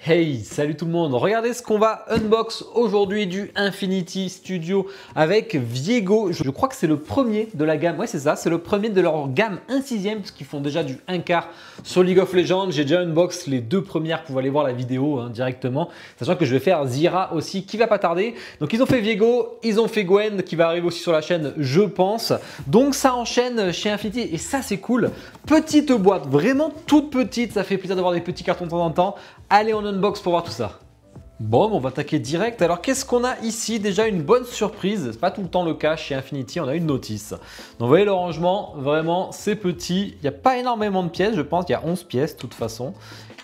Hey, salut tout le monde! Regardez ce qu'on va unbox aujourd'hui du Infinity Studio avec Viego. Je crois que c'est le premier de la gamme. Ouais, c'est ça, c'est le premier de leur gamme 1/6 parce qu'ils font déjà du 1/4 sur League of Legends. J'ai déjà unbox les deux premières, vous pouvez aller voir la vidéo directement. Sachant que je vais faire Zyra aussi qui va pas tarder. Donc ils ont fait Viego, ils ont fait Gwen qui va arriver aussi sur la chaîne, je pense. Donc ça enchaîne chez Infinity et ça c'est cool. Petite boîte, vraiment toute petite, ça fait plaisir d'avoir des petits cartons de temps en temps. Allez, on unbox pour voir tout ça. Bon, on va attaquer direct. Alors, qu'est-ce qu'on a ici? Déjà, une bonne surprise. C'est pas tout le temps le cas chez Infinity. On a une notice. Donc, vous voyez le rangement, vraiment, c'est petit. Il n'y a pas énormément de pièces, je pense. Il y a 11 pièces, de toute façon.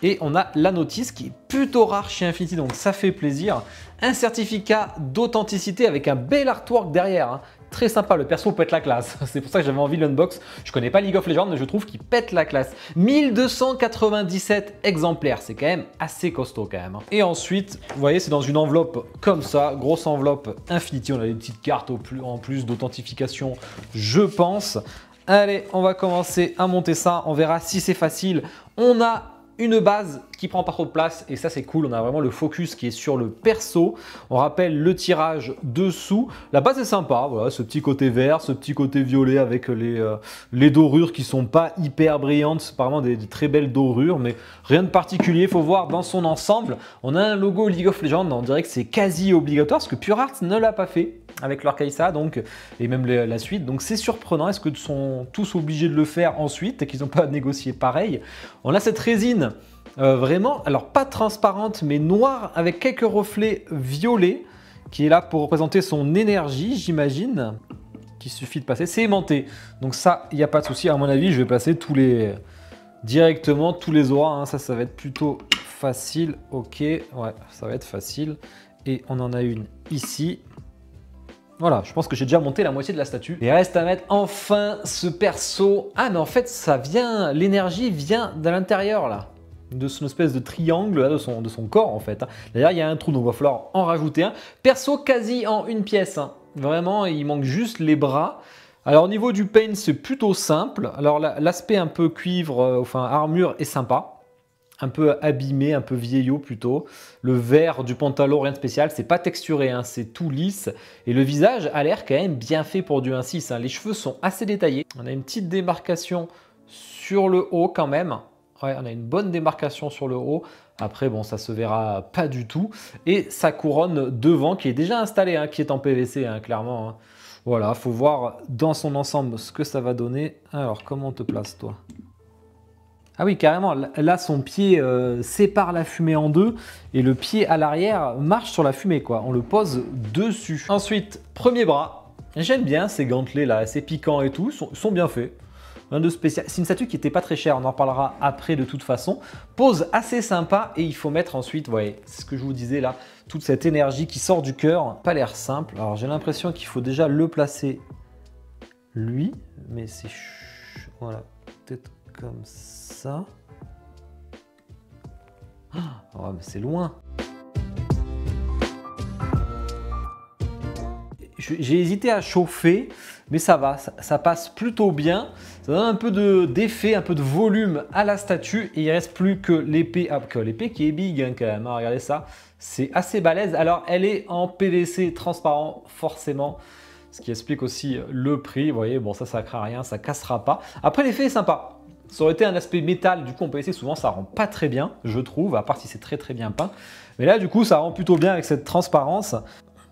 Et on a la notice qui est plutôt rare chez Infinity, donc ça fait plaisir. Un certificat d'authenticité avec un bel artwork derrière. Très sympa, le perso pète la classe. C'est pour ça que j'avais envie de l'unbox. Je connais pas League of Legends, mais je trouve qu'il pète la classe. 1297 exemplaires, c'est quand même assez costaud quand même. Et ensuite, vous voyez, c'est dans une enveloppe comme ça, grosse enveloppe Infinity. On a des petites cartes en plus d'authentification, je pense. Allez, on va commencer à monter ça. On verra si c'est facile. On a une base qui prend pas trop de place et ça c'est cool, on a vraiment le focus qui est sur le perso. On rappelle le tirage dessous. La base est sympa, voilà, ce petit côté vert, ce petit côté violet avec les dorures qui sont pas hyper brillantes, c'est vraiment des très belles dorures, mais rien de particulier. Il faut voir dans son ensemble. On a un logo League of Legends, on dirait que c'est quasi obligatoire parce que Pure Art ne l'a pas fait avec leur Kai'Sa, donc, et même la suite. Donc c'est surprenant, est-ce que sont tous obligés de le faire ensuite et qu'ils n'ont pas négocié pareil? On a cette résine vraiment, alors pas transparente mais noire avec quelques reflets violets qui est là pour représenter son énergie, j'imagine, qu'il suffit de passer. C'est aimanté, donc ça, il n'y a pas de souci. À mon avis, je vais passer directement tous les auras, hein. Ça va être plutôt facile. Ok, ouais, ça va être facile. Et on en a une ici. Voilà, je pense que j'ai déjà monté la moitié de la statue. Et reste à mettre enfin ce perso. Ah, mais en fait, ça vient, l'énergie vient de l'intérieur là, de son espèce de triangle là, de son corps en fait. D'ailleurs, il y a un trou, donc il va falloir en rajouter un. Perso quasi en une pièce. Vraiment, il manque juste les bras. Alors, au niveau du paint, c'est plutôt simple. Alors, l'aspect un peu cuivre, enfin armure, est sympa. Un peu abîmé, un peu vieillot plutôt. Le vert du pantalon, rien de spécial, c'est pas texturé, hein, c'est tout lisse. Et le visage a l'air quand même bien fait pour du 1/6. Hein. Les cheveux sont assez détaillés. On a une petite démarcation sur le haut quand même. Ouais, on a une bonne démarcation sur le haut. Après, bon, ça se verra pas du tout. Et sa couronne devant qui est déjà installée, hein, qui est en PVC, hein, clairement. Hein. Voilà, faut voir dans son ensemble ce que ça va donner. Alors, comment on te place, toi ? Ah oui, carrément, là son pied sépare la fumée en deux et le pied à l'arrière marche sur la fumée, quoi. On le pose dessus. Ensuite, premier bras. J'aime bien ces gantelets là, assez piquants et tout, sont bien faits. Rien de spécial. C'est une statue qui n'était pas très chère, on en parlera après de toute façon. Pose assez sympa et il faut mettre ensuite, vous voyez, c'est ce que je vous disais là, toute cette énergie qui sort du cœur. Pas l'air simple. Alors j'ai l'impression qu'il faut déjà le placer lui, mais c'est... Voilà, peut-être comme ça. Oh, mais c'est loin. J'ai hésité à chauffer, mais ça va, ça passe plutôt bien. Ça donne un peu d'effet, un peu de volume à la statue et il ne reste plus que l'épée. Ah, que l'épée qui est big hein, quand même, hein, regardez ça. C'est assez balèze. Alors, elle est en PVC transparent, forcément. Ce qui explique aussi le prix. Vous voyez, bon, ça craint rien, ça cassera pas. Après, l'effet est sympa. Ça aurait été un aspect métal, du coup en PVC souvent ça rend pas très bien, je trouve, à part si c'est très bien peint. Mais là du coup ça rend plutôt bien avec cette transparence.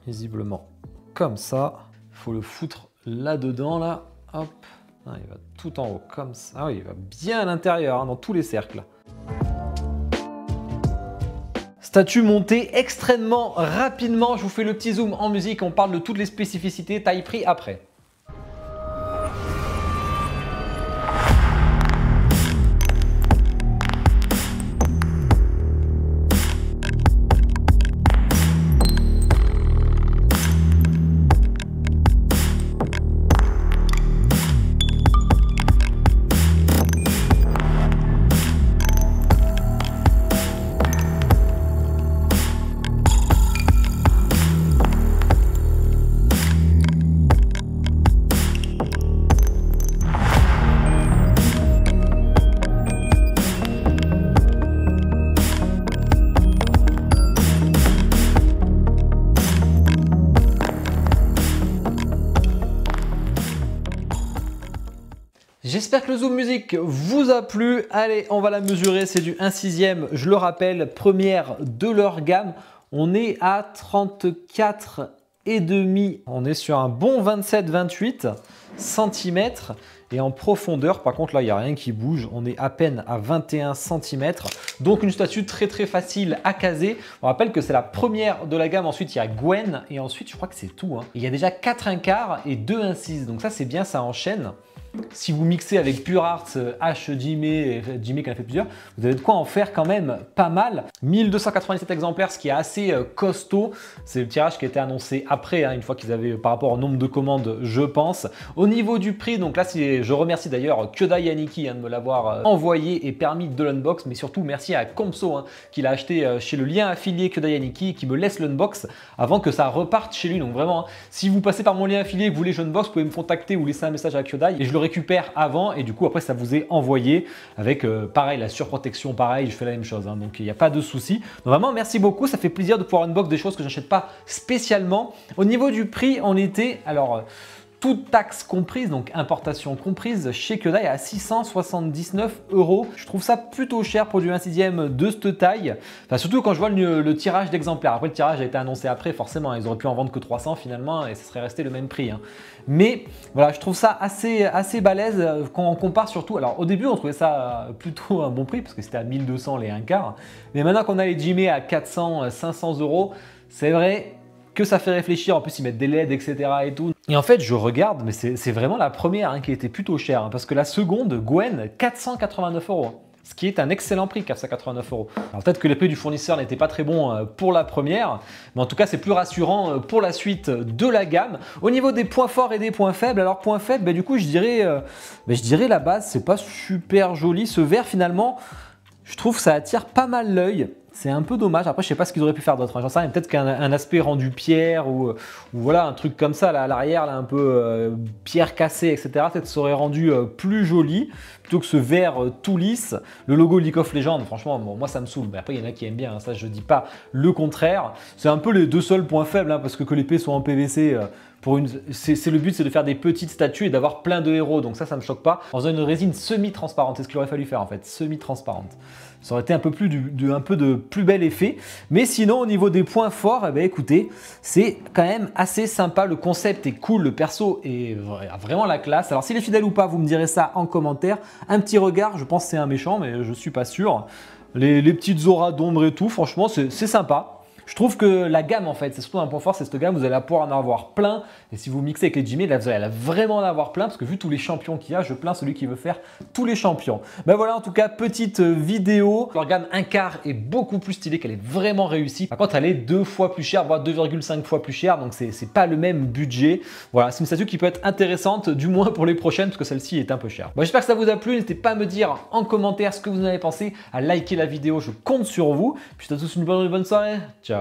Visiblement comme ça, il faut le foutre là-dedans, là, hop. Ah, il va tout en haut comme ça, ah, oui, il va bien à l'intérieur, hein, dans tous les cercles. Statue montée extrêmement rapidement, je vous fais le petit zoom en musique, on parle de toutes les spécificités, taille prix après. J'espère que le zoom musique vous a plu. Allez, on va la mesurer, c'est du 1/6, je le rappelle, première de leur gamme. On est à 34,5. On est sur un bon 27-28 cm. Et en profondeur, par contre, là, il n'y a rien qui bouge. On est à peine à 21 cm. Donc, une statue très, très facile à caser. On rappelle que c'est la première de la gamme. Ensuite, il y a Gwen. Et ensuite, je crois que c'est tout. Il y a déjà 4 1/4 et 2 1/6. Donc, ça, c'est bien, ça enchaîne. Si vous mixez avec Pure Art, H Jimé, Jimé qui en a fait plusieurs, vous avez de quoi en faire quand même pas mal. 1297 exemplaires, ce qui est assez costaud. C'est le tirage qui a été annoncé après, une fois qu'ils avaient, par rapport au nombre de commandes, je pense. Au niveau du prix, donc là, je remercie d'ailleurs Kyodai Yaniki de me l'avoir envoyé et permis de l'unbox, mais surtout merci à Komso qui l'a acheté chez le lien affilié Kyodai Yaniki, qui me laisse l'unbox avant que ça reparte chez lui. Donc vraiment, si vous passez par mon lien affilié et que vous voulez l'unbox, vous pouvez me contacter ou laisser un message à Kyodai et je le récupère avant et du coup après ça vous est envoyé avec pareil la surprotection, pareil je fais la même chose donc il n'y a pas de souci. Donc vraiment merci beaucoup, ça fait plaisir de pouvoir unbox des choses que j'achète pas spécialement. Au niveau du prix on était alors toute taxe comprise, donc importation comprise, chez Kyodai à 679 €. Je trouve ça plutôt cher pour du 1/6 de cette taille. Enfin, surtout quand je vois le tirage d'exemplaires. Après, le tirage a été annoncé après, forcément. Ils auraient pu en vendre que 300 finalement et ça serait resté le même prix. Mais voilà, je trouve ça assez balèze quand on compare surtout. Alors au début, on trouvait ça plutôt un bon prix parce que c'était à 1200 les 1/4. Mais maintenant qu'on a les Jimé à 400, 500 €, c'est vrai que ça fait réfléchir. En plus, ils mettent des LED, etc. et tout. Et en fait, je regarde, mais c'est vraiment la première qui était plutôt chère. Parce que la seconde, Gwen, 489 €. Ce qui est un excellent prix, 489 €. Alors peut-être que les prix du fournisseur n'étaient pas très bons pour la première, mais en tout cas, c'est plus rassurant pour la suite de la gamme. Au niveau des points forts et des points faibles, alors points faibles, du coup, je dirais la base, c'est pas super joli. Ce vert, finalement, je trouve ça attire pas mal l'œil. C'est un peu dommage. Après, je sais pas ce qu'ils auraient pu faire d'autre. J'en sais rien. Peut-être qu'un aspect rendu pierre ou voilà, un truc comme ça là, à l'arrière, là, un peu pierre cassée, etc. Peut-être que ça aurait rendu plus joli plutôt que ce vert tout lisse. Le logo League of Legends, franchement, bon, moi ça me saoule. Mais après, il y en a qui aiment bien. Ça, je dis pas le contraire. C'est un peu les deux seuls points faibles parce que l'épée soit en PVC. C'est le but, c'est de faire des petites statues et d'avoir plein de héros. Donc ça me choque pas. En faisant une résine semi-transparente, c'est ce qu'il aurait fallu faire en fait, semi-transparente. Ça aurait été un peu de plus bel effet. Mais sinon, au niveau des points forts, écoutez, c'est quand même assez sympa. Le concept est cool, le perso a vraiment la classe. Alors s'il est fidèle ou pas, vous me direz ça en commentaire. Un petit regard, je pense que c'est un méchant, mais je suis pas sûr. Les petites auras d'ombre et tout, franchement, c'est sympa. Je trouve que la gamme, en fait, c'est surtout un point fort, c'est cette gamme, vous allez pouvoir en avoir plein. Et si vous mixez avec les Jimé, là, vous allez vraiment en avoir plein, parce que vu tous les champions qu'il y a, je plains celui qui veut faire tous les champions. Ben voilà, en tout cas, petite vidéo. Leur gamme 1/4 est beaucoup plus stylée, qu'elle est vraiment réussie. Par contre, elle est 2 fois plus chère, voire 2,5 fois plus chère, donc c'est pas le même budget. Voilà, c'est une statue qui peut être intéressante, du moins pour les prochaines, parce que celle-ci est un peu chère. Bon, j'espère que ça vous a plu. N'hésitez pas à me dire en commentaire ce que vous en avez pensé, à liker la vidéo, je compte sur vous. Puis je te souhaite tous une bonne soirée. Ciao.